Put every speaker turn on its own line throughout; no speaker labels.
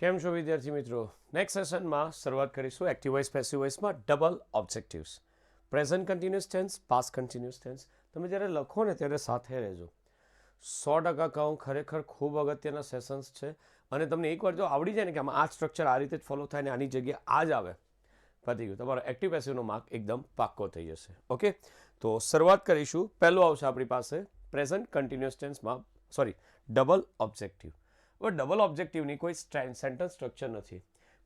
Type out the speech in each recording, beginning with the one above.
કેમ છો વિદ્યાર્થી મિત્રો? નેક્સ્ટ સેશનમાં શરૂઆત કરીશું એક્ટિવ વોઇસ પેસિવ વોઇસમાં double objectives. Present continuous tense, past continuous tense. તમે જ્યારે લખો ને ત્યારે સાથે રહેજો. 100% કહું, ખરેખર ખૂબ અગત્યના સેશન્સ છે. અને તમને એકવાર જો આવડી જાય ને કે આમાં આ સ્ટ્રક્ચર આ રીતે જ ફોલો થાય ને આની જગ્યાએ આ જ આવે, પતી ગયું, તમારો એક્ટિવ પેસિવનો માર્ક એકદમ પાક્કો થઈ જશે. ઓકે, તો શરૂઆત કરીશું. પહેલું આવશે આપણી પાસે પ્રેઝન્ટ કન્ટિન્યુઅસ ટેન્સમાં ડબલ ઓબ્જેક્ટિવ. હવે ડબલ ઓબ્જેક્ટિવની કોઈ સેન્ટેન્સ સ્ટ્રક્ચર નથી,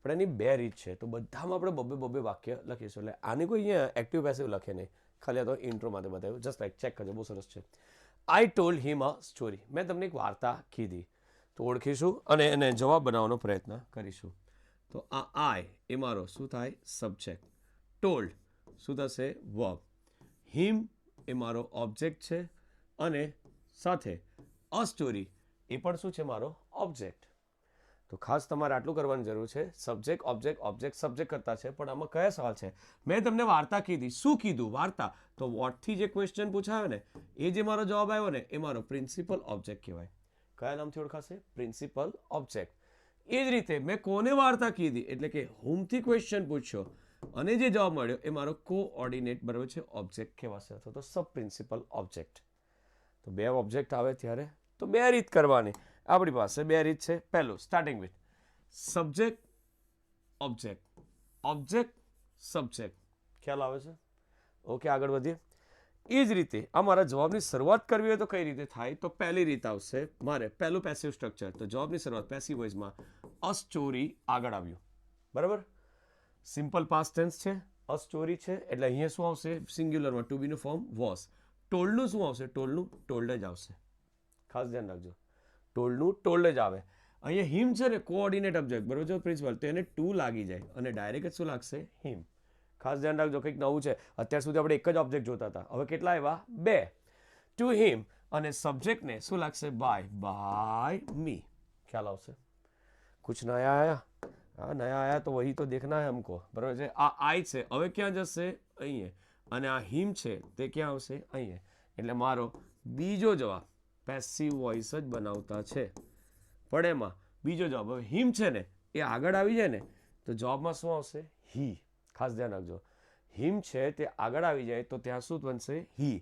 પણ એની બે રીત છે. તો બધામાં આપણે બબ્બે બબ્બે વાક્ય લખીશું. એટલે આની કોઈ અહીંયા એક્ટિવ પેસિવ લખે નહીં, ખાલી આ તો ઇન્ટ્રો માટે બતાવ્યું. જસ્ટ લાઈક ચેક કરજો, બહુ સરસ છે. આઈ ટોલ્ડ હિમ અ સ્ટોરી. મેં તમને એક વાર્તા કીધી. તો ઓળખીશું અને એને જવાબ બનાવવાનો પ્રયત્ન કરીશું. તો આ આઈ એ મારો શું થાય? સબ્જેક્ટ. ટોલ્ડ શું થશે? વર્બ. હિમ એ મારો ઓબ્જેક્ટ છે અને સાથે અ સ્ટોરી એ પણ શું છે? મારો ઓબ્જેક્ટ. તો ખાસ તમારે આટલું કરવાની જરૂર છે. સબ્જેક્ટ ઓબ્જેક્ટ ઓબ્જેક્ટ સબ્જેક્ટ કરતા છે, પણ આમાં કયા સવાલ છે? મેં તમને વાર્તા કીધી. શું કીધું? વાર્તા. તો વોટથી જે ક્વેશ્ચન પૂછાયો ને એ જે મારો જવાબ આવ્યો ને એ મારો પ્રિન્સિપલ ઓબ્જેક્ટ કહેવાય. કયા નામથી ઓળખાશે? Principal object. એ જ રીતે મેં કોને વાર્તા કીધી એટલે કે હુમથી ક્વેશ્ચન પૂછ્યો અને જે જવાબ મળ્યો એ મારો કોઓર્ડિનેટ બરાબર છે ઓબ્જેક્ટ કહેવાશે, અથવા તો સબ પ્રિન્સિપલ ઓબ્જેક્ટ. તો બે ઓબ્જેક્ટ આવે ત્યારે તો બે રીત કરવાની. આપણી પાસે બે રીત છે. પહેલું starting with subject object, object subject. ખ્યાલ આવે છે? ઓકે, આગળ વધીએ. એ જ રીતે આ મારા જવાબની શરૂઆત કરવી હોય તો કઈ રીતે થાય? તો પહેલી રીત આવશે મારે. પહેલું પેસિવ સ્ટ્રક્ચર. તો જવાબની શરૂઆત પેસિવ વોઇસમાં અ સ્ટોરી આગળ આવ્યું, બરાબર. સિમ્પલ પાસ્ટ ટેન્સ છે, અ સ્ટોરી છે, એટલે અહીંયા શું આવશે? સિંગ્યુલરમાં ટુ બીનું ફોર્મ વોઝ. ટોલ્ડનું શું આવશે? ટોલ્ડનું ટોલ્ડ જ આવશે. ખાસ ધ્યાન રાખજો, ટોલ્ડનું ટોલ્ડ જ આવે. અહીંયા હિમ છે ને કોઓર્ડિનેટ ઓબ્જેક્ટ બરોબર છે પ્રિન્સિપલ, તો એને ટુ લાગી જાય અને ડાયરેક્ટ જ શું લાગશે? હિમ. ખાસ ધ્યાન રાખજો, કંઈક નવું છે. અત્યાર સુધી આપણે એક જ ઓબ્જેક્ટ જોતા હતા, હવે કેટલા આવ્યા? બે. ટુ હિમ અને સબ્જેક્ટને શું લાગશે? બાય. By me. ખ્યાલ આવશે? કુછ નયા આયા? હા, નયા આયા તો વહી તો દેખના હે હમકો, બરાબર છે. આ આઈ છે, હવે ક્યાં જશે? અહીંયા. અને આ હિમ છે તે ક્યાં આવશે? અહીંયા. એટલે મારો બીજો જવાબ પેસિવ વોઇસ જ બનાવતા છે, પણ એમાં બીજો જવાબ. હવે હિમ છે ને એ આગળ આવી જાય ને તો જવાબમાં શું આવશે? હી. ખાસ ધ્યાન રાખજો, હિમ છે તે આગળ આવી જાય તો ત્યાં શું બનશે? હી.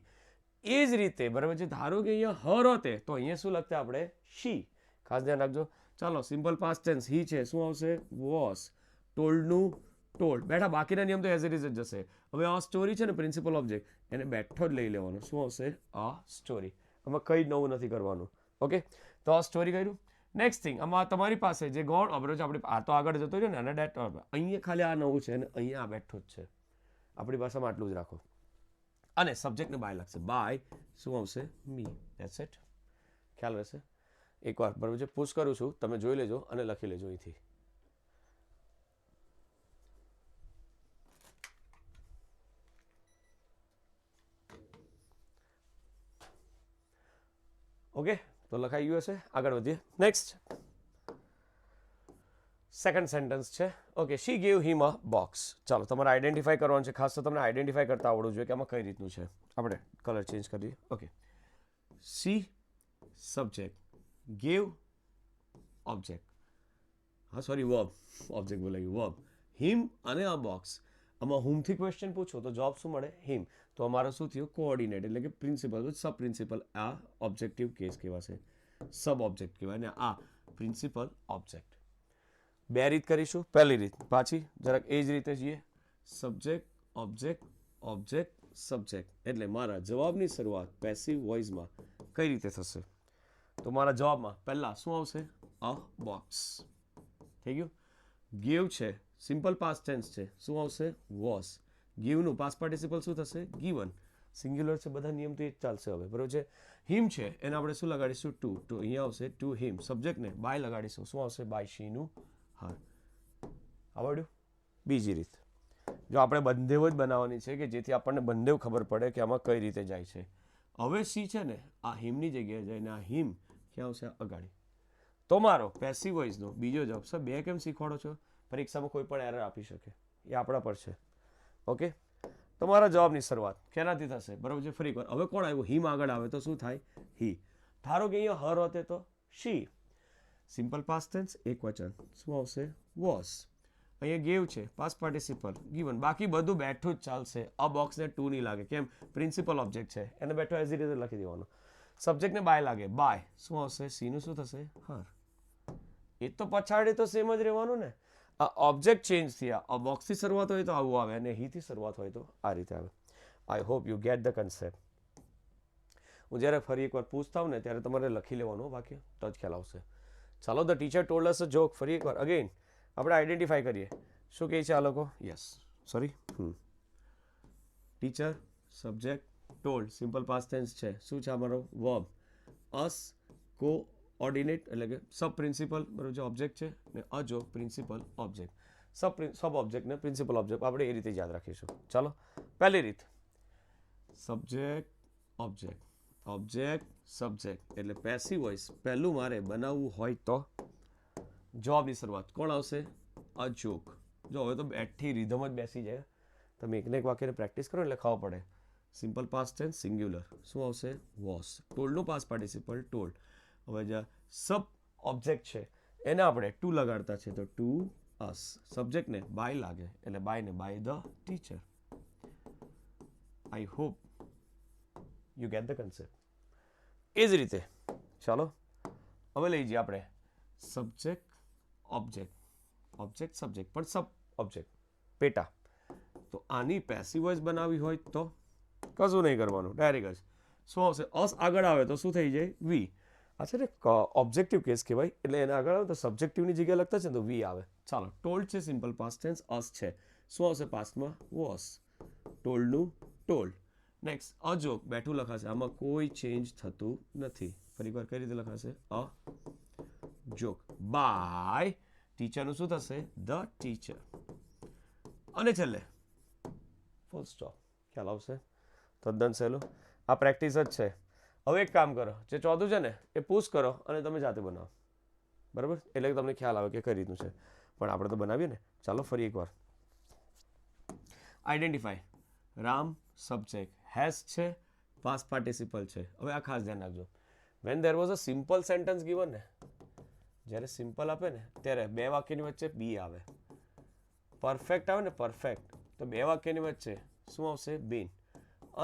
એ જ રીતે બરાબર છે. ધારો કે અહીંયા હર હોતે તો અહીંયા શું લખતા આપણે? શી. ખાસ ધ્યાન રાખજો. ચાલો, સિમ્પલ પાસ્ટ ટેન્સ હી છે, શું આવશે? વોસ. ટોલ્ડનું ટોલ્ડ. બેઠા, બાકીના નિયમ તો એઝ ઇટ ઇઝ જ જશે. હવે આ સ્ટોરી છે ને પ્રિન્સિપલ ઓબ્જેક્ટ, એને બેઠો જ લઈ લેવાનો. શું આવશે? આ સ્ટોરી. આમાં કંઈ નવું નથી કરવાનું. ઓકે, તો આ સ્ટોરી કર્યું. નેક્સ્ટ થિંગ, આમાં તમારી પાસે જે ગોળ અબરોજ આપણે આ તો આગળ જતો રહ્યો ને અને ડેટ અહીંયા ખાલી આ નવું છે અને અહીંયા આ બેઠો જ છે. આપણી ભાષામાં આટલું જ રાખો. અને સબ્જેક્ટને બાય લાગશે. બાય શું આવશે? મી. That's it. ખ્યાલ રહેશે? એકવાર બરાબર છે પુશ કરું છું, તમે જોઈ લેજો અને લખી લેજો અહીંથી. ઓકે, તો લખાઈ ગયું હશે. આગળ વધીએ. નેક્સ્ટ સેકન્ડ સેન્ટેન્સ છે. Okay, she gave him a box. ચાલો, તમારે આઈડેન્ટિફાઈ કરવાનું છે. ખાસ તો તમને આઈડેન્ટિફાઈ કરતા આવડવું જોઈએ કે આમાં કઈ રીતનું છે. આપણે કલર ચેન્જ કરી દઈએ. ઓકે, શી સબ્જેક્ટ, ગેવ ઓબ્જેક્ટ, હા સોરી વર્બ, ઓબ્જેક્ટ બોલાયું, વર્બ. હિમ અને આ બોક્સ. આમાં હુમથી ક્વેશ્ચન પૂછો તો જવાબ શું મળે? હિમ. તો અમારો શું થયું? કોઓર્ડિનેટ એટલે કે પ્રિન્સિપલ, સબ પ્રિન્સિપલ. આ ઓબ્જેક્ટિવ કેસ કહેવાશે, સબ ઓબ્જેક્ટ કહેવાય ને આ પ્રિન્સિપલ ઓબ્જેક્ટ. બે રીત કરીશું. પહેલી રીત પાછી જરાક એ જ રીતે જઈએ. Subject object object subject. એટલે મારા જવાબની શરૂઆત પેસિવ વોઇસમાં કઈ રીતે થશે? તો મારા જવાબમાં પહેલા શું આવશે? A box. થઈ ગયું. ગેવ છે, સિમ્પલ પાસ્ટ ટેન્સ છે, શું આવશે? વોઝ. ગીવનું પાસ્ટ પાર્ટિસિપલ શું થશે? ગીવન. સિંગ્યુલર છે, બધા નિયમ તો એ જ ચાલશે હવે, બરોબર છે. હિમ છે એને આપણે શું લગાડીશું? ટુ. તો અહીંયા આવશે ટુ હિમ. સબ્જેક્ટને બાય લગાડીશું, શું આવશે? બાય શીનું હાર. આવડ્યું? બીજી રીત, જો આપણે બંધેવ જ બનાવવાની છે કે જેથી આપણને બંધેવ ખબર પડે કે આમાં કઈ રીતે જાય છે. હવે સી છે ને આ હિમની જગ્યાએ જઈને આ હિમ ક્યાં આવશે? અગાડી. તો મારો પેસિવ વોઇસનો બીજો જવાબ. સર બે કેમ શીખવાડો છો? પરીક્ષામાં કોઈ પણ એરર આપી શકે, એ આપણા પર છે. ઓકે, તો મારા જવાબની શરૂઆત કેનાથી થશે? બરાબર છે. ફરી વાર હવે કોણ આવ્યું? હિમ આગળ આવે તો શું થાય? હી. ધારો કે અહીંયા હર હોતે તો શી. સિમ્પલ પાસ્ટ ટેન્સ એક વચન શું આવશે વોઝ. અહીંયા ગેવ છે પાસ્ટ પાર્ટિસિપલ ગીવન, બાકી બધું બેઠું જ ચાલશે. આ બોક્સને ટુ નહીં લાગે, કેમ? પ્રિન્સિપલ ઓબ્જેક્ટ છે એને બેઠો એઝ ઇટ ઇઝ લખી દેવાનો. સબ્જેક્ટને બાય લાગે, બાય શું આવશે? સીનું શું થશે? હર. એ તો પછાડી તો સેમ જ રહેવાનું ને. આ ઓબ્જેક્ટ ચેન્જ થયા. આ બોક્સથી શરૂઆત હોય તો આવું આવે અને હીથી શરૂઆત હોય તો આ રીતે આવે. આઈ hope you get the concept. હું જ્યારે ફરી એકવાર પૂછતા હોઉં ને ત્યારે તમારે લખી લેવાનું વાક્ય તો જ ખ્યાલ આવશે. ચાલો, the teacher told us a joke. ફરી એકવાર અગેન આપણે આઈડેન્ટિફાઈ કરીએ શું કહે છે આ લોકો. Yes, sorry, teacher subject told simple past tense છે. શું છે અમારો? વર્બ. અસ કોઓર્ડિનેટ એટલે કે સબ પ્રિન્સિપલ બરોબર જે ઓબ્જેક્ટ છે ને અજો પ્રિન્સિપલ ઓબ્જેક્ટ. સબ ઓબ્જેક્ટ ને પ્રિન્સિપલ ઓબ્જેક્ટ આપણે એ રીતે યાદ રાખીશું. ચાલો, પહેલી રીત સબ્જેક્ટ ઓબ્જેક્ટ ઓબ્જેક્ટ સબ્જેક્ટ એટલે પેસિવ વોઇસ પહેલું મારે બનાવવું હોય તો જવાબની શરૂઆત કોણ આવશે? અ જોક. જો હવે તો બેઠી રીધમ જ બેસી જાય. તમે એકને એક વાક્યને પ્રેક્ટિસ કરો એટલે ખબર પડે. સિમ્પલ પાસ્ટ ટેન્સ સિંગ્યુલર શું આવશે? વોઝ. ટોલ્ડનું પાસ્ટ પાર્ટિસિપલ ટોલ્ડ. હવે જે સબ ઓબ્જેક્ટ છે એને આપણે ટુ લગાડતા છે તો ટુ અસ. સબ્જેક્ટને બાય લાગે એટલે બાયને by the teacher. I hope you get the concept. એ જ રીતે ચાલો હવે લઈ જઈએ આપણે સબ્જેક્ટ ઓબ્જેક્ટ ઓબ્જેક્ટ સબ્જેક્ટ પણ સબ ઓબ્જેક્ટ પેટા. તો આની પેસિવ વોઇસ બનાવવી હોય તો કશું નહીં કરવાનું, ડાયરેક્ટ જ શું આવશે? અસ આગળ આવે તો શું થઈ જાય? વી. આ છે ને ઓબ્જેક્ટિવ કેસ કહેવાય એટલે એને આગળ આવે તો સબ્જેક્ટિવની જગ્યાએ લખતા છે ને તો વી આવે. ચાલો, ટોલ્ડ છે સિમ્પલ પાસ્ટ ટેન્સ અસ છે શું આવશે પાસ્ટમાં? વોસ. ટોલ્ડનું ટોલ્ડ. નેક્સ્ટ અજોક બેઠું લખાશે, આમાં કોઈ ચેન્જ થતું નથી. ફરી વાર કઈ રીતે લખાશે? અ જોક. બાય ટીચરનું શું થશે? The teacher. અને છેલ્લે ફૂલ સ્ટોપ. ખ્યાલ આવશે? તદ્દન સહેલું. આ પ્રેક્ટિસ જ છે. હવે એક કામ કરો, જે ચોથું છે ને એ પુશ કરો અને તમે જાતે બનાવો. બરાબર? એટલે તમને ખ્યાલ આવે કે કઈ રીતનું છે. પણ આપણે તો બનાવીએ ને. ચાલો ફરી એકવાર. આઈડેન્ટિફાઈ. રામ સબ્જેક્ટ, હેઝ છે પાસ્ટ પાર્ટિસિપલ છે. હવે આ ખાસ ધ્યાન રાખજો. When there was a simple sentence given ને, જ્યારે સિમ્પલ આપે ને ત્યારે બે વાક્યની વચ્ચે બી આવે. પરફેક્ટ આવે ને પરફેક્ટ તો બે વાક્યની વચ્ચે શું આવશે? બીન.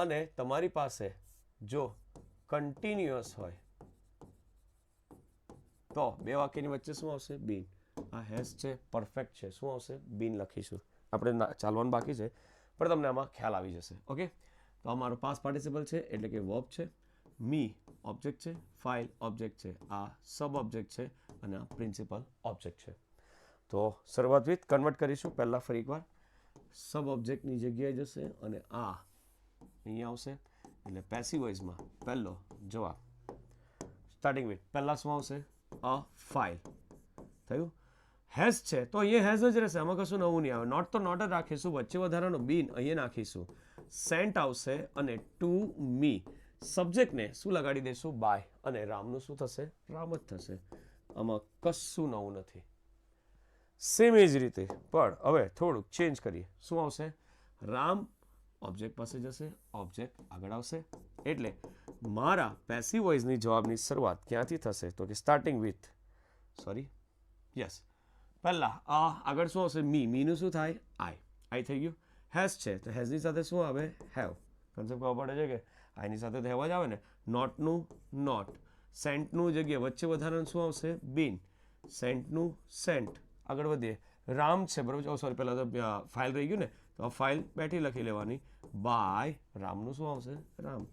અને તમારી પાસે જો કન્ટિન્યુઅસ હોય તો બે વાક્યની વચ્ચે શું આવશે? બીન. આ હેઝ છે પરફેક્ટ છે શું આવશે? બીન લખીશું. આપણે ચાલવાનું બાકી છે પણ તમને આમાં ખ્યાલ આવી જશે. ઓકે, તો અમારો પાસ્ટ પાર્ટિસિપલ છે એટલે કે વર્બ છે. મી ઓબ્જેક્ટ છે. ફાઇલ ઓબ્જેક્ટ છે. આ સબ ઓબ્જેક્ટ છે અને આ પ્રિન્સિપલ ઓબ્જેક્ટ છે. તો શરૂઆત વિથ કન્વર્ટ કરીશું. પહેલાં ફરી એકવાર સબ ઓબ્જેક્ટની જગ્યાએ જશે અને આ અહીંયા આવશે એટલે પેસિવ વોઇસમાં પહેલો જવાબ. સ્ટાર્ટિંગ વિથ પહેલાં શું આવશે? અ ફાઇલ. થયું? હેઝ છે તો અહીંયા હેઝ જ રહેશે, આમાં કશું નવું નહીં આવે. નોટ તો નોટ જ રાખીશું, વચ્ચે વધારાનો બીન અહીંયા નાખીશું. સેન્ટ આવશે અને ટુ મી. સબ્જેક્ટને શું લગાડી દઈશું? બાય. અને રામનું શું થશે? રામ જ થશે. આમાં કશું નવું નથી. સેમ એ જ રીતે પણ હવે થોડુંક ચેન્જ કરીએ. શું આવશે? રામ ઓબ્જેક્ટ પાસે જશે, ઓબ્જેક્ટ આગળ આવશે. એટલે મારા પેસિવ વોઇસની જવાબની શરૂઆત ક્યાંથી થશે? તો કે સ્ટાર્ટિંગ વિથ યસ પહેલા આગળ શું આવશે? મી. મીનું શું થાય? આઈ. આઈ થઈ ગયું. હેઝ છે તો હેઝની સાથે શું આવે? હેવ. કન્સેપ્ટ ખબર પડે છે કે આઈની સાથે તો હેવ જ આવે ને. નોટનું નોટ. સેન્ટનું જગ્યાએ વચ્ચે વધારાનું શું આવશે? બીન. સેન્ટનું સેન્ટ. આગળ વધીએ. રામ છે બરાબર. સોરી પહેલાં તો ફાઇલ રહી ગયું ને તો આ ફાઇલ બેઠી લખી લેવાની. બાય રામનું શું આવશે? રામ.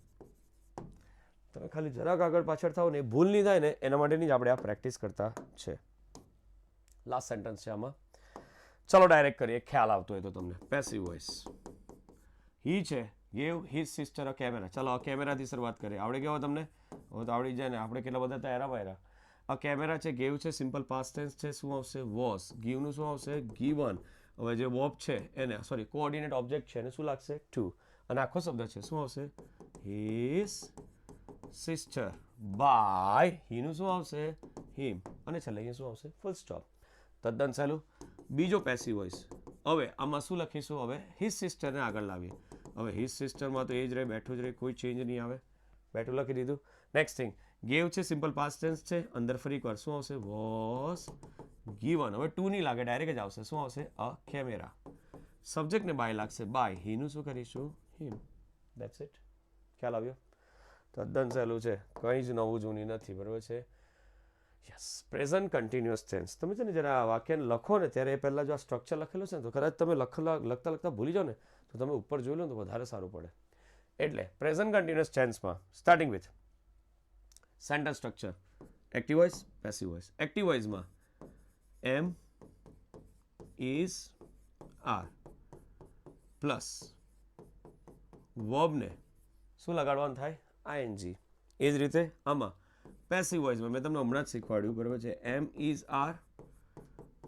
તમે ખાલી જરાક આગળ પાછળ થાવ ને ભૂલ નહીં થાય ને એના માટેની જ આપણે આ પ્રેક્ટિસ કરતા છે. લાસ્ટ સેન્ટેન્સ છે આમાં. ચલો ડાયરેક્ટ કરીએ, ખ્યાલ આવતો હોય તો તમને. Passive voice. હી છે gave his sister a camera. ચલો આ કેમેરાથી શરૂઆત કરીએ. આવડે કેવો તમને? હવે તો આવડી જાય ને. આપણે કેટલા બધા તૈયાર પાયરા. આ કેમેરા છે, ગેવ છે સિમ્પલ પાસ્ટ ટેન્સ છે શું આવશે? વોઝ. ગીવનું શું આવશે? ગીવન. હવે જે વર્બ છે એને કોઓર્ડિનેટ ઓબ્જેક્ટ છે એને શું લાગશે? ટુ. અને આખો શબ્દ છે શું આવશે? His sister. બાય હીનું શું આવશે? હિમ. અને છેલ્લે અહીંયા શું આવશે? Full stop. તદ્દન સહેલું. બીજો પેસિવ વોઇસ. હવે આમાં શું લખીશું? હવે હિઝ સિસ્ટરને આગળ લાવીએ. હવે હિઝ સિસ્ટરમાં તો એ જ રહે, બેઠું જ રહે, કોઈ ચેન્જ નહીં આવે. બેઠું લખી દીધું. નેક્સ્ટ થિંગ ગેવ છે સિમ્પલ પાસ્ટ ટેન્સ છે, અંદર ફરી એકવાર શું આવશે વોઝ ગીવન. હવે ટુ નહીં લાગે, ડાયરેક્ટ જ આવશે. શું આવશે અ કેમેરા. સબ્જેક્ટને બાય લાગશે, બાય. હીનું શું કરીશું હિમ. That's it. ખ્યાલ આવ્યો? તદ્દન સહેલું છે, કંઈ જ નવું જૂની નથી, બરાબર છે. Yes, present continuous tense. તમે છે ને જ્યારે આ વાક્યને લખો ને ત્યારે એ પહેલાં જો આ સ્ટ્રક્ચર લખેલું છે ને તો કદાચ તમે લખતા ભૂલી જાઓ ને તો તમે ઉપર જોઈ લો ને તો વધારે સારું પડે. એટલે પ્રેઝન્ટ કન્ટિન્યુઅસ ટેન્સમાં starting with sentence structure active voice, passive voice. Active વોઇસમાં એમ, ઇઝ, આર પ્લસ વર્બને શું લગાડવાનું થાય આઈએનજી. એ જ રીતે આમાં પેસિવ વોઇસમાં મેં તમને હમણાં જ શીખવાડ્યું, બરાબર છે. એમ, ઇઝ, આર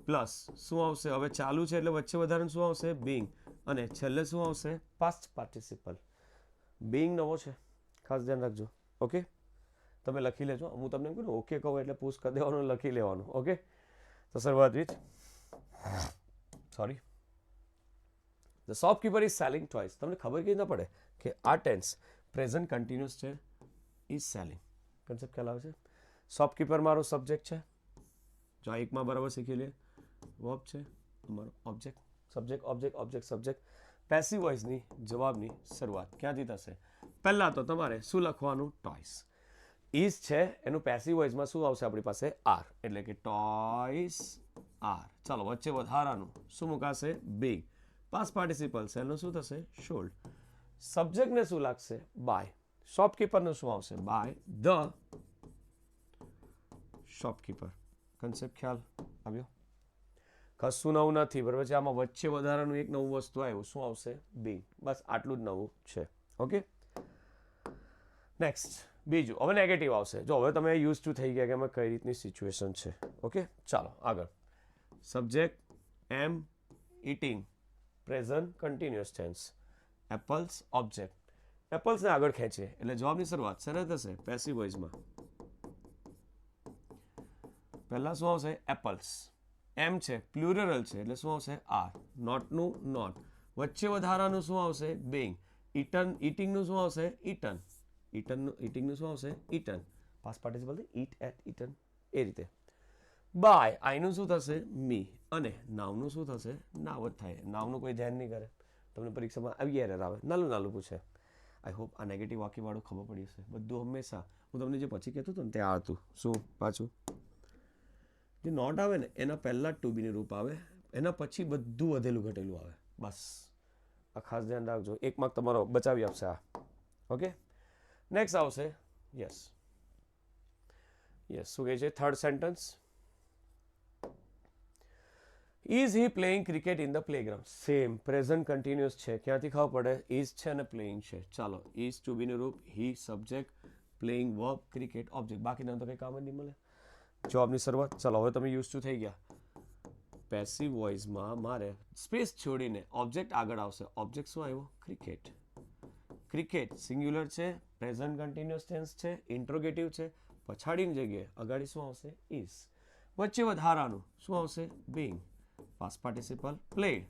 પ્લસ શું આવશે હવે ચાલુ છે એટલે વચ્ચે વધારાનું શું આવશે બીંગ, અને છેલ્લે શું આવશે પાસ્ટ પાર્ટિસિપલ. બીંગ નવો છે, ખાસ ધ્યાન રાખજો. ઓકે, તમે લખી લેજો. હું તમને એમ કહું ઓકે કહું એટલે પુશ કરી દેવાનું, લખી લેવાનું. ઓકે, તો શરૂઆત with sorry the shopkeeper is selling toys. તમને ખબર કેવી ના પડે કે આ ટેન્સ પ્રેઝન્ટ કન્ટિન્યુઅસ છે, ઇઝ સેલિંગ. કન્સેપ્ટ ખ્યાલ આવે છે? શોપકીપર મારો સબ્જેક્ટ છે, જો આ એકમાં બરાબર શીખી લે. વર્બ છે અમારો object, subject object object subject. Passive વોઇસની જવાબની શરૂઆત ક્યાંથી થશે? પહેલાં તો તમારે શું લખવાનું ટોયસ. ઇઝ છે એનું પેસિવ વોઇસમાં શું આવશે આપણી પાસે આર, એટલે કે ટોયસ આર. ચાલો વચ્ચે વધારાનું શું મુકાશે બિગ. પાસ્ટ પાર્ટિસિપલ છે એનું શું થશે શોલ્ડ. સબ્જેક્ટને શું લાગશે બાય. શોપકીપરનું શું આવશે બાય ધ શોપકીપર. કન્સેપ્ટ ખ્યાલ આવ્યો? કશું નવું નથી, બરાબર છે. આમાં વચ્ચે વધારાનું એક નવું વસ્તુ આવ્યું, શું આવશે બિંગ. બસ આટલું જ નવું છે. ઓકે, નેક્સ્ટ બીજું. હવે નેગેટિવ આવશે. જો હવે તમે યુઝ ટુ થઈ ગયા કે એમાં કઈ રીતની સિચ્યુએશન છે. ઓકે, ચાલો આગળ. Subject am eating, present continuous tense. Apples object. એપલ્સને આગળ ખેંચીએ એટલે જવાબની શરૂઆત શેને થશે પેસિવ વોઇસમાં. પહેલા શું આવશે એપલ્સ. એમ છે પ્લુરલ છે એટલે શું આવશે આર. નોટનું નોટ. વચ્ચે વધારાનું શું આવશે બેંગ. ઇટન ઇટિંગનું શું આવશે ઇટન. ઇટિંગનું શું આવશે eaten. Past participle eat ate eaten. એ રીતે બાય આઈનું શું થશે મી, અને નાવનું શું થશે નાવ જ થાય. નાવનું કોઈ ધ્યાન નહીં કરે. તમને પરીક્ષામાં આવી એરર આવે, નાનું નાનું પૂછે. આઈ હોપ આ નેગેટિવ વાક્યવાળું ખબર પડી હશે. બધું હંમેશા હું તમને જે પછી કહેતો હતો ને ત્યાં હતું શું પાછું જે નોટ આવે ને એના પહેલાં જ ટુ બીનું રૂપ આવે, એના પછી બધું વધેલું ઘટેલું આવે. બસ આ ખાસ ધ્યાન રાખજો, એક માર્ક તમારો બચાવી આપશે આ. ઓકે, નેક્સ્ટ આવશે યસ યસ શું કહે છે third sentence. Is he playing cricket in the playground. Same present continuous છે, ક્યાંથી ખબર પડે ઇઝ છે અને પ્લેઇંગ છે. ચાલો ઇઝ ટુ બીનું રૂપ, he subject, playing verb, cricket object. બાકીના તો કંઈ કામ જ નહીં મળે. જવાબની શરૂઆત. ચાલો હવે તમે યુઝ ટુ થઈ ગયા. પેસિવ વોઇસમાં મારે સ્પેસ છોડીને ઓબ્જેક્ટ આગળ આવશે. ઓબ્જેક્ટ શું આવ્યો ક્રિકેટ. ક્રિકેટ સિંગ્યુલર છે, પ્રેઝન્ટ કન્ટિન્યુઅસ ટેન્સ છે, ઇન્ટ્રોગેટિવ છે. પછાડીની જગ્યાએ અગાડી શું આવશે ઇઝ. વચ્ચે વધારાનું શું આવશે બિંગ. Past participle played.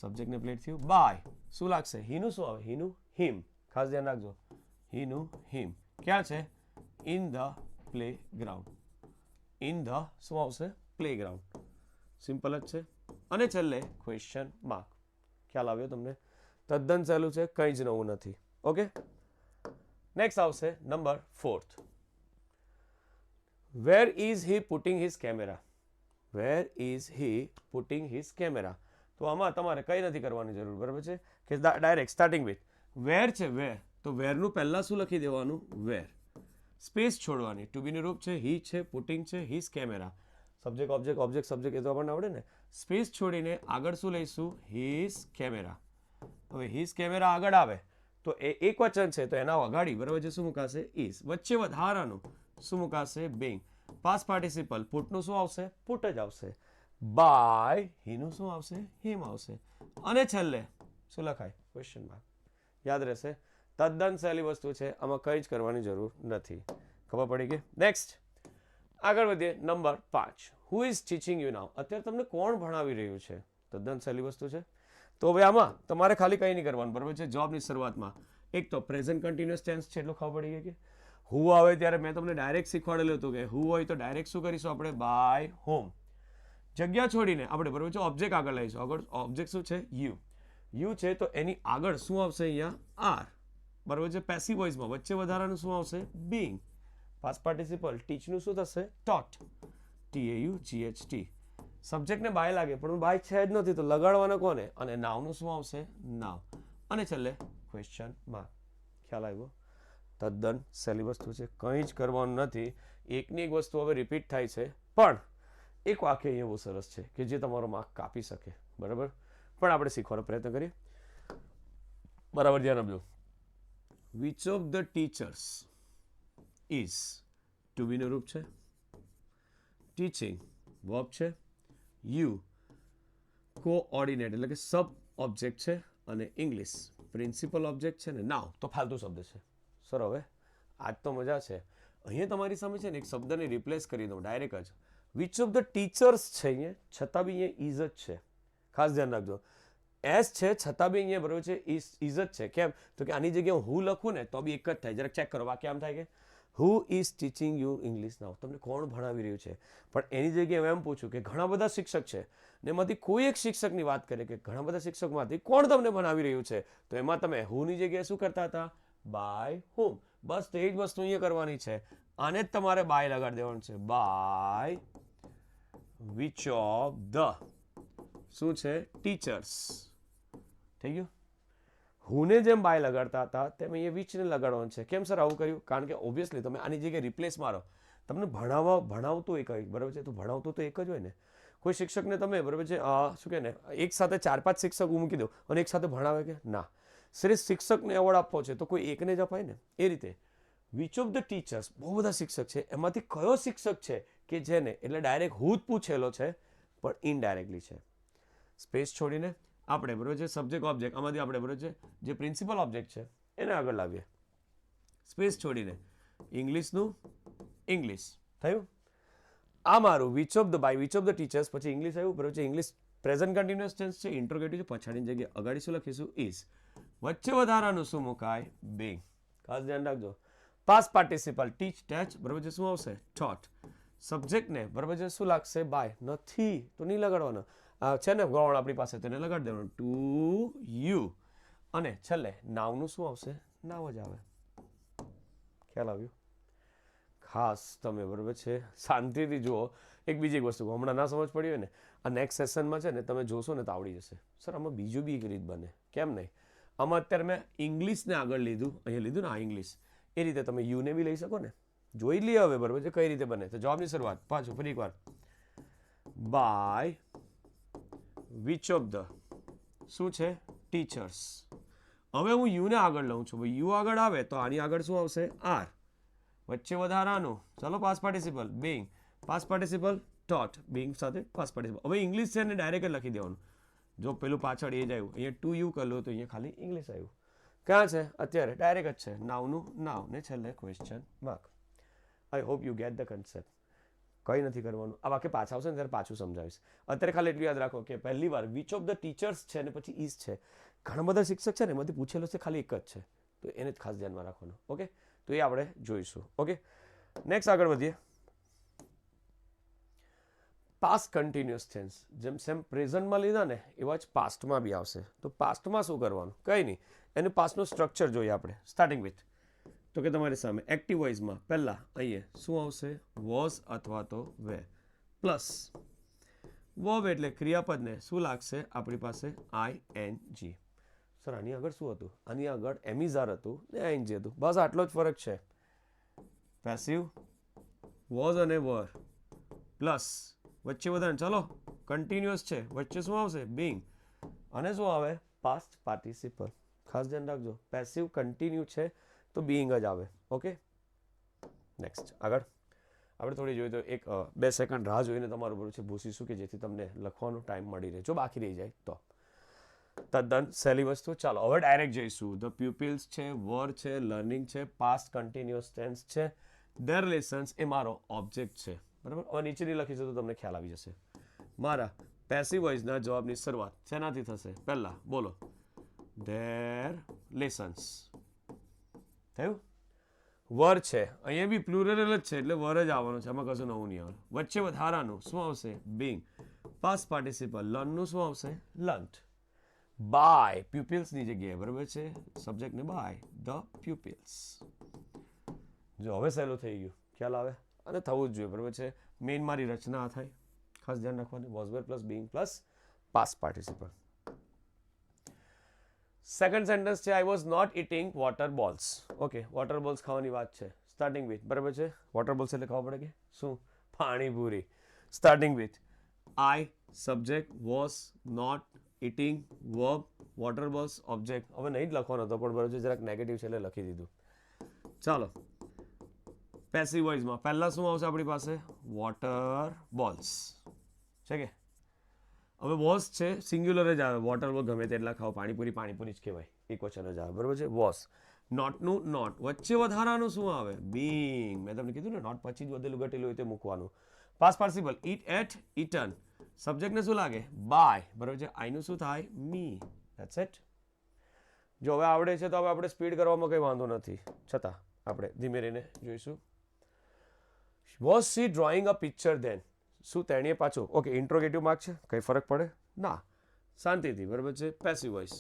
સબ્જેક્ટને પ્લેડ થયું બાય. શું લાગશે હીનું શું આવે હીનું હિમ. ખાસ ધ્યાન રાખજો હીનું હિમ. ક્યાં છે in the play ground. In the શું આવશે પ્લે ગ્રાઉન્ડ. સિમ્પલ જ છે. અને છેલ્લે ક્વેશ્ચન માર્ક. ખ્યાલ આવ્યો તમને? તદ્દન સહેલું છે, કંઈ જ નવું નથી. ઓકે, નેક્સ્ટ આવશે number 4. Where is he putting his camera. Where is he putting his camera. તો આમાં તમારે કંઈ નથી કરવાની જરૂર, બરાબર છે કે ડાયરેક્ટ સ્ટાર્ટિંગ વિથ વેર છે વેર, તો વેરનું પહેલાં શું લખી દેવાનું વેર. સ્પેસ છોડવાની. ટુ બીનું રૂપ છે, હી છે, પુટિંગ છે, his camera. Subject object object subject એ તો આપણને આવડે ને. સ્પેસ છોડીને આગળ શું લઈશું હિઝ કેમેરા. હવે હિઝ કેમેરા આગળ આવે તો એ એક વચન છે તો એના અગાડી બરાબર છે શું મુકાશે ઇઝ. વચ્ચે વધારાનું શું મુકાશે બિંગ. પાસ્ટ પાર્ટિસિપલ પુટનું શું આવશે પુટ જ આવશે. બાય હીનું શું આવશે હિમ આવશે. અને છેલ્લે શું લખાય ક્વેશ્ચન માર્ક. યાદ રહેશે. તદ્દન સહેલી વસ્તુ છે, આમાં કંઈ જ કરવાની જરૂર નથી. ખબર પડી ગઈ? નેક્સ્ટ આગળ વધીએ. Number 5. Who is teaching you now. અત્યારે તમને કોણ ભણાવી રહ્યું છે? તદ્દન સહેલી વસ્તુ છે. તો હવે આમાં તમારે ખાલી કંઈ નહીં કરવાનું, બરાબર છે. જવાબની શરૂઆતમાં એક તો પ્રેઝન્ટ કન્ટિન્યુઅસ ટેન્સ છે એટલું ખબર પડી ગઈ કે હુ આવે ત્યારે મેં તમને ડાયરેક્ટ શીખવાડેલું હતું કે હુ હોય તો ડાયરેક્ટ શું કરીશું આપણે બાય હોમ. જગ્યા છોડીને આપણે બરોબર છે ઓબ્જેક્ટ આગળ લઈશું. આગળ ઓબ્જેક્ટ શું છે યુ. યુ છે તો એની આગળ શું આવશે અહીંયા આર. બરોબર છે. પેસિવ વોઇસમાં વચ્ચે વધારાનું શું આવશે બીંગ. પાસ્ટ પાર્ટિસિપલ ટીચનું શું થશે ટોટ. TAUGHT. સબ્જેક્ટને બાય લાગે પણ બાય છે જ નથી તો લગાડવાના કોને અને નાવનું શું આવશે નાવ. અને છેલ્લે ક્વેશ્ચન માર્ક. ખ્યાલ આવ્યો? તદ્દન સહેલી વસ્તુ છે, કંઈ જ કરવાનું નથી. એકની એક વસ્તુ હવે રિપીટ થાય છે પણ એક વાક્ય અહીંયા બહુ સરસ છે કે જે તમારો માર્ક કાપી શકે. બરાબર, પણ આપણે શીખવાનો પ્રયત્ન કરીએ. બરાબર ધ્યાન આપજો. Which of the teachers is to બીનું રૂપ છે, ટીચિંગ વર્બ છે, યુ કોઓર્ડિનેટ એટલે કે સબ ઓબ્જેક્ટ છે અને ઇંગ્લિશ પ્રિન્સિપલ ઓબ્જેક્ટ છે ને નાવ તો ફાલતુ શબ્દ છે. સર હવે આજ તો મજા છે. અહીંયા તમારી સામે છે ને એક શબ્દને રિપ્લેસ કરી દઉં ડાયરેક્ટ જ. વિચ ઓફ ધ ટીચર્સ છે અહીંયા, છતાં બી અહીંયા ઇઝ જ છે. ખાસ ધ્યાન રાખજો. એસ છે છતાં બી અહીંયા બરોબર છે ઇઝ જ છે. કેમ તો કે આની જગ્યાએ હું લખું ને તો બી એક જ થાય. જરાક ચેક કરો વાક્ય આમ થાય કે who is teaching you English now. તમને કોણ ભણાવી રહ્યું છે? પણ એની જગ્યાએ એમ પૂછું કે ઘણા બધા શિક્ષક છે ને એમાંથી કોઈ એક શિક્ષકની વાત કરે કે ઘણા બધા શિક્ષકમાંથી કોણ તમને ભણાવી રહ્યું છે, તો એમાં તમે હુની જગ્યાએ શું કરતા હતા બાય હુમ. બસ તે જ વસ્તુ અહીંયા કરવાની છે. આને જ તમારે બાય લગાડી દેવાનું છે. બાય વિચ ઓફ ધ શું છે ટીચર્સ. થઈ ગયું? હુને જેમ બાય લગાડતા હતા તેમ અહીંયા વિચને લગાડવાનું છે. કેમ સર આવું કર્યું? કારણ કે ઓબ્વિયસલી તમે આની જગ્યાએ રિપ્લેસ મારો. તમને ભણાવતું એક હોય બરાબર છે, તો ભણાવતું તો એક જ હોય ને. કોઈ શિક્ષકને તમે બરાબર છે શું કહે ને એક સાથે 4-5 શિક્ષક મૂકી દો અને એક સાથે ભણાવે કે ના. શ્રેષ્ઠ શિક્ષકને એવોર્ડ આપવો છે તો કોઈ એકને જ અપાય ને. એ રીતે વિચ ઓફ ધ ટીચર્સ બહુ બધા શિક્ષક છે, એમાંથી કયો શિક્ષક છે કે જેને એટલે ડાયરેક્ટ હું જ પૂછેલો છે પણ ઇનડાયરેક્ટલી છે. સ્પેસ છોડીને આપણે બરોબર છે સબ્જેક્ટ ઓબ્જેક્ટ આમાંથી આપણે બરોબર છે જે પ્રિન્સિપલ ઓબ્જેક્ટ છે એને આગળ લાવીએ. સ્પેસ છોડીને ઇંગ્લિશનું ઇંગ્લિશ થયું. આ મારું which of the by which of the teachers પછી ઇંગ્લિશ આવ્યું બરોબર છે. ઇંગ્લિશ પ્રેઝન્ટ કન્ટિન્યુઅસ ટેન્સ છે, ઇન્ટ્રોગેટિવ છે. પછાડીની જગ્યાએ અગાડી શું લખીશું ઇઝ. વચ્ચે વધારાનું શું મુકાય બીંગ. ખાસ ધ્યાન રાખજો. પાસ્ટ પાર્ટિસિપલ ટીચ ટેચ બરોબર છે શું આવશે ટોટ. સબ્જેક્ટને બરોબર છે શું લાગશે બાય. નથી તો નહીં લગાડવાનો. છે ને ગૌણ આપણી પાસે તેને લગાડી દેવાનું ટુ યુ. અને છેલ્લે નાવનું શું આવશે નાવ જ આવે. ખ્યાલ આવ્યો? ખાસ તમે બરોબર છે શાંતિથી જુઓ. એક બીજી એક વસ્તુ હમણાં ના સમજ પડી હોય ને આ નેક્સ્ટ સેશનમાં છે ને તમે જોશો ને તો આવડી જશે. સર આમાં બીજું બી એક રીત બને. કેમ નહીં? આમાં અત્યારે મેં ઇંગ્લિશને આગળ લીધું, અહીંયા લીધું ને આ ઇંગ્લિશ. એ રીતે તમે યુને બી લઈ શકો ને. જોઈ લઈએ હવે બરોબર છે કઈ રીતે બને. તો જવાબની શરૂઆત પાછું ફરી એકવાર બાય વિચ ઓફ ધ શું છે ટીચર્સ. હવે હું યુને આગળ લઉં છું. યુ આગળ આવે તો આની આગળ શું આવશે આર. વચ્ચે વધારાનું ચલો past participle being. Past participle taught being સાથે પાસ્ટ પાર્ટિસિપલ. હવે ઇંગ્લિશ છે ને ડાયરેક્ટ લખી દેવાનું. જો પેલું પાછળ એ જ આવ્યું અહીંયા ટુ યુ કરલું તો અહીંયા ખાલી ઇંગ્લિશ આવ્યું. ક્યાં છે અત્યારે ડાયરેક્ટ જ છે. નાવનું નાવ ને છેલ્લે question mark. I hope you get the concept. કંઈ નથી કરવાનું. આ વાક્ય પાછા આવશે ને ત્યારે પાછું સમજાવીશ. અત્યારે ખાલી એટલું યાદ રાખો કે પહેલી વાર વિચ ઓફ ધ ટીચર્સ છે ને પછી ઇઝ છે. ઘણા બધા શિક્ષક છે ને એમાંથી પૂછેલો છે ખાલી એક જ છે, તો એને જ ખાસ ધ્યાનમાં રાખવાનું. ઓકે, તો એ આપણે જોઈશું. ઓકે, નેક્સ્ટ આગળ વધીએ. પાસ્ટ કન્ટિન્યુઅસ ટેન્સ જેમ સેમ પ્રેઝન્ટમાં લીધા ને એવા જ પાસ્ટમાં બી આવશે. તો પાસ્ટમાં શું કરવાનું? કંઈ નહીં, એનું પાસ્ટનું સ્ટ્રક્ચર જોઈએ આપણે. સ્ટાર્ટિંગ વિથ તો કે તમારી સામે એક્ટિવ વોઇસમાં પહેલાં અહીંયા શું આવશે વોઝ અથવા તો વે પ્લસ વર્બ એટલે ક્રિયાપદને શું લાગશે આપણી પાસે ING. સર આની આગળ શું હતું? આની આગળ એમિઝાર હતું ને ING હતું. બસ આટલો જ ફરક છે. પેસિવ વોઝ અને વર પ્લસ વચ્ચે વધારે ચલો કન્ટિન્યુઅસ છે વચ્ચે શું આવશે બીંગ અને શું આવે પાસ્ટ પાર્ટિસિપલ. ખાસ ધ્યાન રાખજો પેસિવ કન્ટિન્યુ છે તો બીઈંગ જ આવે. ઓકે, નેક્સ્ટ આગળ આપણે થોડી જોઈએ તો એક 2 સેકન્ડ રાહ જોઈને તમારું બરોબર છે ભૂસીશું કે જેથી તમને લખવાનો ટાઈમ મળી રહે. જો બાકી રહી જાય તો તદ્દન સહેલી વસ્તુ. ચાલો હવે ડાયરેક્ટ જઈશું. ધ પ્યુપિલ્સ છે, વર છે, લર્નિંગ છે, પાસ્ટ કન્ટિન્યુઅસ ટેન્સ છે, ધેર લેસન્સ એ મારો ઓબ્જેક્ટ છે. બરાબર, હવે નીચેની લખીશું તો તમને ખ્યાલ આવી જશે. મારા પેસિવ વોઇસના જવાબની શરૂઆત શેનાથી થશે? પહેલા બોલો ધેર લેસન્સ. થયું? વર છે, અહીંયા બી પ્લુરલ જ છે એટલે વર જ આવવાનું છે, આમાં કશું નવું નહીં આવવાનું. વચ્ચે વધારાનું શું આવશે? બીંગ. પાસ્ટ પાર્ટિસિપલ લર્નનું શું આવશે? લર્ન્ટ. બાય પ્યુપિલ્સની જગ્યાએ બરાબર છે, સબ્જેક્ટને બાય ધ પ્યુપિલ્સ. જો હવે સહેલું થઈ ગયું, ખ્યાલ આવે? અને થવું જ જોઈએ બરાબર છે. મેઇન મારી રચના થાય, ખાસ ધ્યાન રાખવાની. Was were plus being plus past participle. Second sentence છે I was not eating water balls. Okay, water balls ખાવાની વાત છે. સ્ટાર્ટિંગ વિથ બરાબર છે, વોટર બોલ્સ એટલે ખબર પડે કે શું? Panipuri. Starting with I subject, was not eating verb, water balls object. હવે નહીં જ લખવાનો હતો પણ બરાબર છે, જરાક નેગેટિવ છે એટલે લખી દીધું. ચાલો, પેસિવ વોઇસમાં પહેલાં શું આવશે આપણી પાસે? વોટર બોલ્સ છે કે? હવે વોઝ છે, સિંગ્યુલર જ આવે. વોટર બોલ ગમે તેટલા ખાઓ, પાણીપુરી પાણીપુરી જ કહેવાય, એક વચન જ આવે બરાબર છે. વોઝ. નોટનું નોટ, વચ્ચે વધારાનું શું આવે? બીંગ. મેં તમને કીધું ને, નોટ પછી જ વધેલું ઘટેલું હોય તે મૂકવાનું. Past participle eat, ate, eaten. સબ્જેક્ટને શું લાગે? બાય બરાબર છે. આઈનું શું થાય? મી. That's it. જો હવે આવડે છે તો હવે આપણે સ્પીડ કરવામાં કંઈ વાંધો નથી, છતાં આપણે ધીમે રહીને જોઈશું. Was she drawing a picture then? શું તેણીએ પાછું? ઓકે, ઇન્ટ્રોગેટિવ માર્ક છે, કંઈ ફરક પડે ના, શાંતિથી બરાબર છે. Passive voice.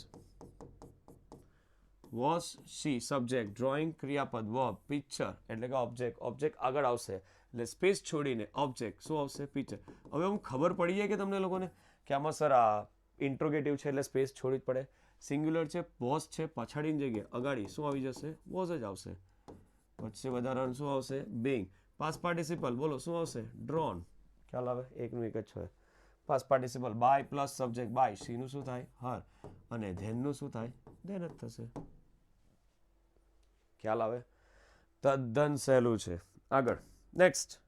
Was she subject, drawing ક્રિયાપદ, વર્બ, પિક્ચર એટલે કે ઓબ્જેક્ટ. ઓબ્જેક્ટ આગળ આવશે એટલે સ્પેસ છોડીને ઓબ્જેક્ટ શું આવશે? પિક્ચર. હવે હું ખબર પડી જાય કે તમને લોકોને કે આમાં સર આ ઇન્ટ્રોગેટિવ છે એટલે સ્પેસ છોડવી જ પડે. સિંગ્યુલર છે, વોઝ છે, પછાડીની જગ્યાએ અગાડી શું આવી જશે? વોઝ જ આવશે. વચ્ચે વધારાનું શું આવશે? બીંગ. પાસ્ટ પાર્ટિસિપલ બોલો શું આવશે? ડ્રોન. ખ્યાલ આવે? એકનું એક જ છે. Past participle by plus subject by, શીનું શું થાય? હર. અને ધેનનું શું થાય? ધેન જ થશે. ખ્યાલ આવે? તદ્દન સહેલું છે. આગળ નેક્સ્ટ.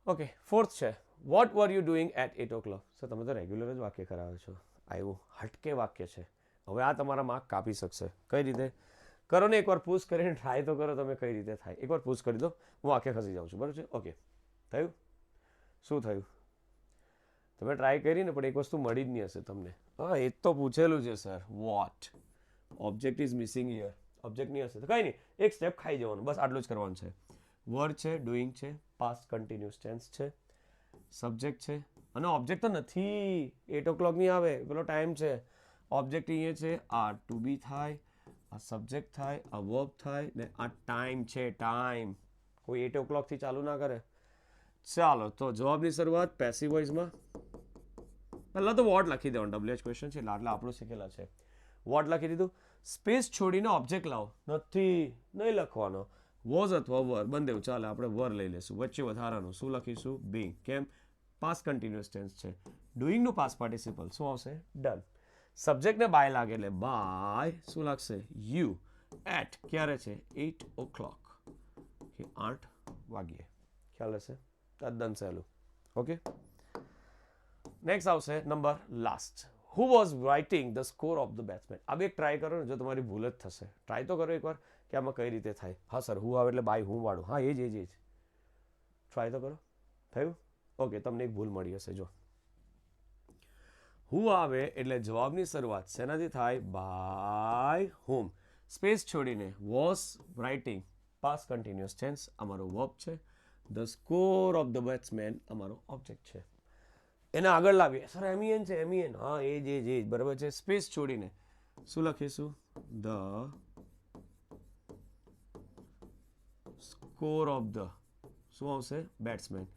ઓકે, ફોર્થ છે what were you doing at 8 o'clock. Sir તમે તો રેગ્યુલર જ વાક્ય કરાવો છો, આવ્યું હટકે વાક્ય છે. હવે આ તમારા માર્ક કાપી શકશે. કઈ રીતે કરો ને? એકવાર પુશ કરીને ટ્રાય તો કરો તમે, કઈ રીતે થાય એકવાર પુશ કરી દો. હું વાક્ય ખસી જાઉં છું બરાબર છે. ઓકે, થયું? શું થયું? તમે ટ્રાય કરી ને પણ એક વસ્તુ મળી જ નહીં હશે તમને. હા, એ તો પૂછેલું છે sir. What object is missing here. Object નહીં હશે તો કંઈ નહીં, એક સ્ટેપ ખાઈ જવાનું, બસ આટલું જ કરવાનું છે. વર્ડ છે, ડુઈંગ છે, પાસ્ટ કન્ટિન્યુઅસ ટેન્સ છે, સબ્જેક્ટ છે અને ઓબ્જેક્ટ તો નથી. 8 o'clock નહીં આવે, પેલો ટાઈમ છે. ઓબ્જેક્ટ અહીંયા છે, આ ટુ બી થાય, આ સબ્જેક્ટ થાય, આ વર્બ થાય ને આ ટાઈમ છે. ટાઈમ કોઈ 8 o'clock થી ચાલુ ના કરે. ચાલો, તો જવાબની શરૂઆત પેસિવ વોઇસમાં. પહેલાં તો વોટ લખી દેવાનું, WH ક્વેશ્ચન છે એટલે આટલા આપણું શીખેલા છે. વોટ લખી દીધું. સ્પેસ છોડીને ઓબ્જેક્ટ લાવો, નથી નહીં લખવાનો. વોઝ અથવા વર બંને ચાલે, આપણે વર લઈ લેશું. વચ્ચે વધારાનું શું લખીશું? બીંગ. કેમ? પાસ્ટ કન્ટિન્યુઅસ ટેન્સ છે. ડુઈંગનું પાસ્ટ પાર્ટિસિપલ શું આવશે? ડન. સબ્જેક્ટને બાય લાગે એટલે બાય શું લાગશે? યુ. એટ ક્યારે છે? 8 o'clock. 8 વાગ્યે. ખ્યાલ હશે? તદ્દન સહેલું. ઓકે, નેક્સ્ટ આવશે number last. Who was writing the score of the batsman. આ બે ટ્રાય કરો ને, જો તમારી ભૂલ જ થશે. ટ્રાય તો કરો એકવાર કે આમાં કઈ રીતે થાય. હા સર, હું આવે એટલે બાય હું વાળું. હા, એ જ ટ્રાય તો કરો. થયું? ઓકે, તમને એક ભૂલ મળી હશે. જો હું આવે એટલે જવાબની શરૂઆત શેનાથી થાય? By whom. સ્પેસ છોડીને was writing past continuous tense અમારો વર્બ છે. The score of the batsman અમારો ઓબ્જેક્ટ છે. એને આગળ લાવીએ. સર એમઈએન છે, એમઈએન. હા, એ જ બરાબર છે. સ્પેસ છોડીને શું લખીશું? ધ સ્કોર ઓફ ધ શું આવશે? બેટ્સમેન.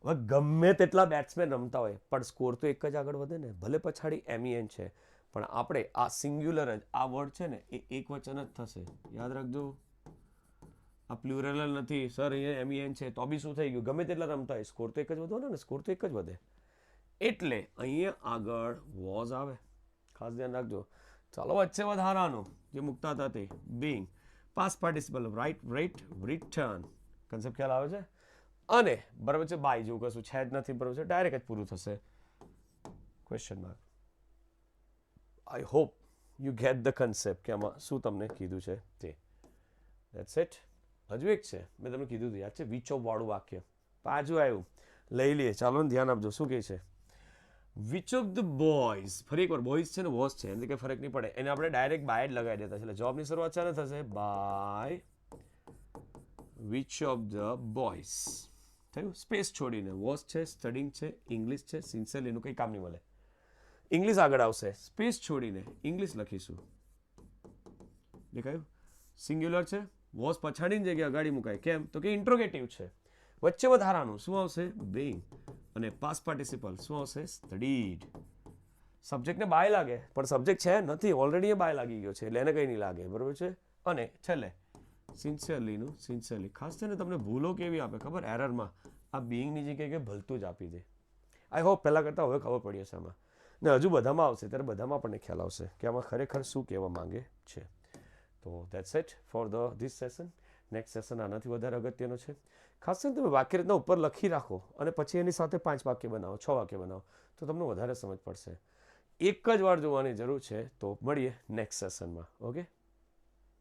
હવે ગમે તેટલા બેટ્સમેન રમતા હોય પણ સ્કોર તો એક જ આગળ વધે ને, ભલે પછાડી એમઈએન છે પણ આપણે આ સિંગ્યુલર જ આ વર્ડ છે ને એ એક વચન જ થશે. યાદ રાખજો, આ પ્લુરલ નથી. સર અહીંયા એમઈએન છે તો બી શું થઈ ગયું? ગમે તેટલા રમતા હોય સ્કોર તો એક જ વધવાનો ને, સ્કોર તો એક જ વધે. એટલે અહીંયા આગળ વોઝ આવે, ખાસ ધ્યાન રાખજો. ચાલો, વચ્ચે વધારાનું જે મૂકતા હતા તે being. Past participle write, wrote, written. Concept ખ્યાલ આવે છે? અને બરાબર છે બાય જેવું કશું છે જ નથી બરાબર છે, ડાયરેક્ટ જ પૂરું થશે. Question mark. I hope you get the concept કે આમાં શું તમને કીધું છે તે. That's it. હજુ એક છે, મેં તમને કીધું હતું યાદ છે? વિચ ઓફ વાળું વાક્ય પાછું આવ્યું, લઈ લઈએ. ચાલો ને, ધ્યાન આપજો. શું કહે છે? Which of the boys. ફરી એકવાર બોયઝ છે ને વોઝ છે, એનાથી કંઈ ફરક નહીં પડે. એને આપણે ડાયરેક્ટ બાય જ લગાવી દેતા છે એટલે જવાબની શરૂઆત છે ને થશે? By which of the boys થયું સ્પેસ છોડીને વોઝ છે સ્ટડિંગ છે ઇંગ્લિશ છે સિન્સિયરલીનું કંઈ કામ નહીં મળે ઇંગ્લિશ આગળ આવશે સ્પેસ છોડીને ઇંગ્લિશ લખીશું દેખાયું સિંગ્યુલર છે વોઝ પછાડીની જગ્યાએ અગાડી મુકાય કેમ તો કે ઇન્ટ્રોગેટિવ છે વચ્ચે વધારાનું શું આવશે being અને પાસ્ટ પાર્ટિસિપલ શું આવશે સ્ટડીડ સબ્જેક્ટને બાય લાગે પણ સબ્જેક્ટ છે નથી ઓલરેડી એ બાય લાગી ગયો છે એટલે એને કંઈ નહીં લાગે બરાબર છે અને છેલ્લે સિન્સિયરલીનું સિન્સિયરલી ખાસ છે ને તમને ભૂલો કેવી આપે ખબર એરરમાં આ બિંગની જગ્યાએ કે ભલતું જ આપી દે આઈ હોપ પહેલાં કરતાં હવે ખબર પડી હશે આમાં ને હજુ બધામાં આવશે ત્યારે બધામાં આપણને ખ્યાલ આવશે કે આમાં ખરેખર શું કહેવા માંગે છે તો that's it for this session next session આનાથી વધારે અગત્યનો છે ખાસ કરીને તમે વાક્ય રીતના ઉપર લખી રાખો અને પછી એની સાથે 5 વાક્ય બનાવો 6 વાક્ય બનાવો તો તમને વધારે સમજ પડશે એક જ વાર જોવાની જરૂર છે તો મળીએ નેક્સ્ટ સેશનમાં ઓકે